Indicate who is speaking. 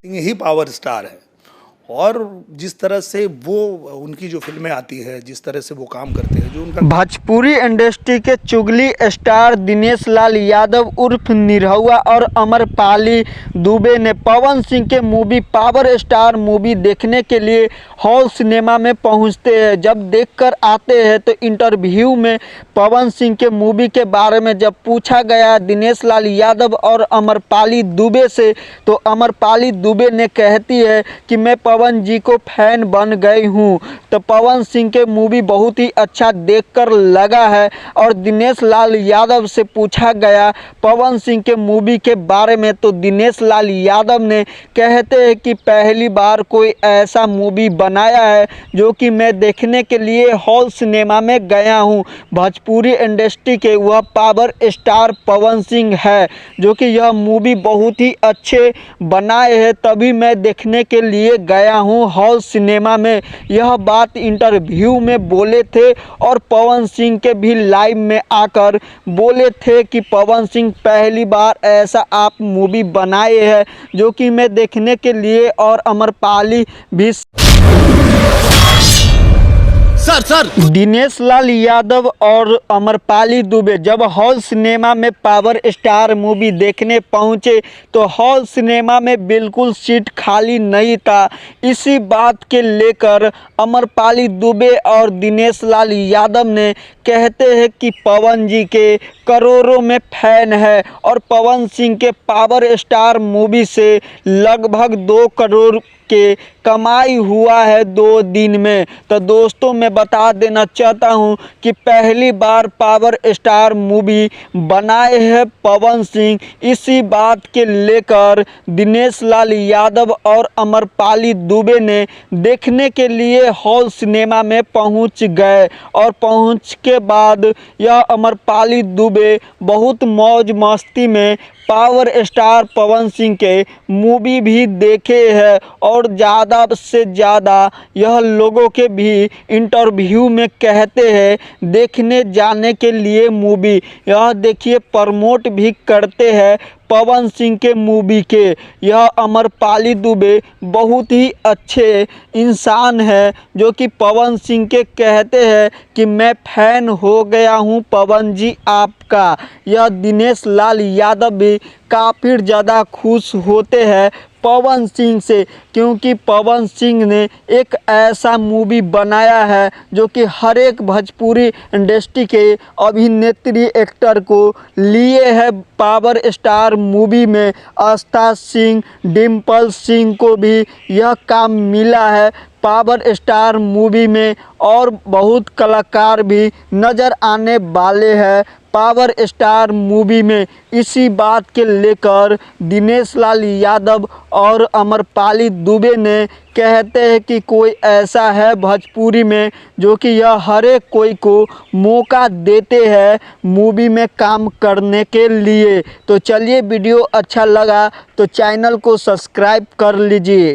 Speaker 1: ही power star है और जिस तरह से वो उनकी जो फिल्में आती है, जिस तरह से वो काम करते हैं, जो उनका
Speaker 2: भोजपुरी इंडस्ट्री के चुगली स्टार दिनेश लाल यादव उर्फ निरहुआ और अमरपाली दुबे ने पवन सिंह के मूवी पावर स्टार मूवी देखने के लिए हॉल सिनेमा में पहुंचते हैं। जब देखकर आते हैं तो इंटरव्यू में पवन सिंह के मूवी के बारे में जब पूछा गया दिनेश लाल यादव और अमरपाली दुबे से, तो अमरपाली दुबे ने कहती है कि मैं पवन जी को फैन बन गई हूँ। तो पवन सिंह के मूवी बहुत ही अच्छा देखकर लगा है। और दिनेश लाल यादव से पूछा गया पवन सिंह के मूवी के बारे में, तो दिनेश लाल यादव ने कहते हैं कि पहली बार कोई ऐसा मूवी बनाया है जो कि मैं देखने के लिए हॉल सिनेमा में गया हूं। भोजपुरी इंडस्ट्री के वह पावर स्टार पवन सिंह है जो कि यह मूवी बहुत ही अच्छे बनाए हैं, तभी मैं देखने के लिए गया हूं हॉल सिनेमा में। यह बात इंटरव्यू में बोले थे और पवन सिंह के भी लाइव में आकर बोले थे कि पवन सिंह पहली बार ऐसा आप मूवी बनाए हैं जो कि मैं देखने के लिए। और अमरपाली भी सर दिनेश लाल यादव और अमरपाली दुबे जब हॉल सिनेमा में पावर स्टार मूवी देखने पहुंचे तो हॉल सिनेमा में बिल्कुल सीट खाली नहीं था। इसी बात के लेकर अमरपाली दुबे और दिनेश लाल यादव ने कहते हैं कि पवन जी के करोड़ों में फैन है और पवन सिंह के पावर स्टार मूवी से लगभग 2 करोड़ के कमाई हुआ है 2 दिन में। तो दोस्तों मैं बता देना चाहता हूं कि पहली बार पावर स्टार मूवी बनाए हैं पवन सिंह। इसी बात के लेकर दिनेश लाल यादव और अमरपाली दुबे ने देखने के लिए हॉल सिनेमा में पहुंच गए और पहुंच के बाद यह अमरपाली दुबे बहुत मौज मस्ती में पावर स्टार पवन सिंह के मूवी भी देखे हैं और ज़्यादा से ज़्यादा यह लोगों के भी इंटरव्यू में कहते हैं देखने जाने के लिए मूवी। यह देखिए प्रमोट भी करते हैं पवन सिंह के मूवी के। यह अमरपाली दुबे बहुत ही अच्छे इंसान है जो कि पवन सिंह के कहते हैं कि मैं फैन हो गया हूं पवन जी आपका। यह दिनेश लाल यादव भी काफ़ी ज़्यादा खुश होते हैं पवन सिंह से, क्योंकि पवन सिंह ने एक ऐसा मूवी बनाया है जो कि हर एक भोजपुरी इंडस्ट्री के अभिनेत्री एक्टर को लिए है पावर स्टार मूवी में। आस्था सिंह, डिम्पल सिंह को भी यह काम मिला है पावर स्टार मूवी में और बहुत कलाकार भी नज़र आने वाले हैं पावर स्टार मूवी में। इसी बात के लेकर दिनेश लाल यादव और अमरपाली दुबे ने कहते हैं कि कोई ऐसा है भोजपुरी में जो कि यह हर एक कोई को मौका देते हैं मूवी में काम करने के लिए। तो चलिए वीडियो अच्छा लगा तो चैनल को सब्सक्राइब कर लीजिए।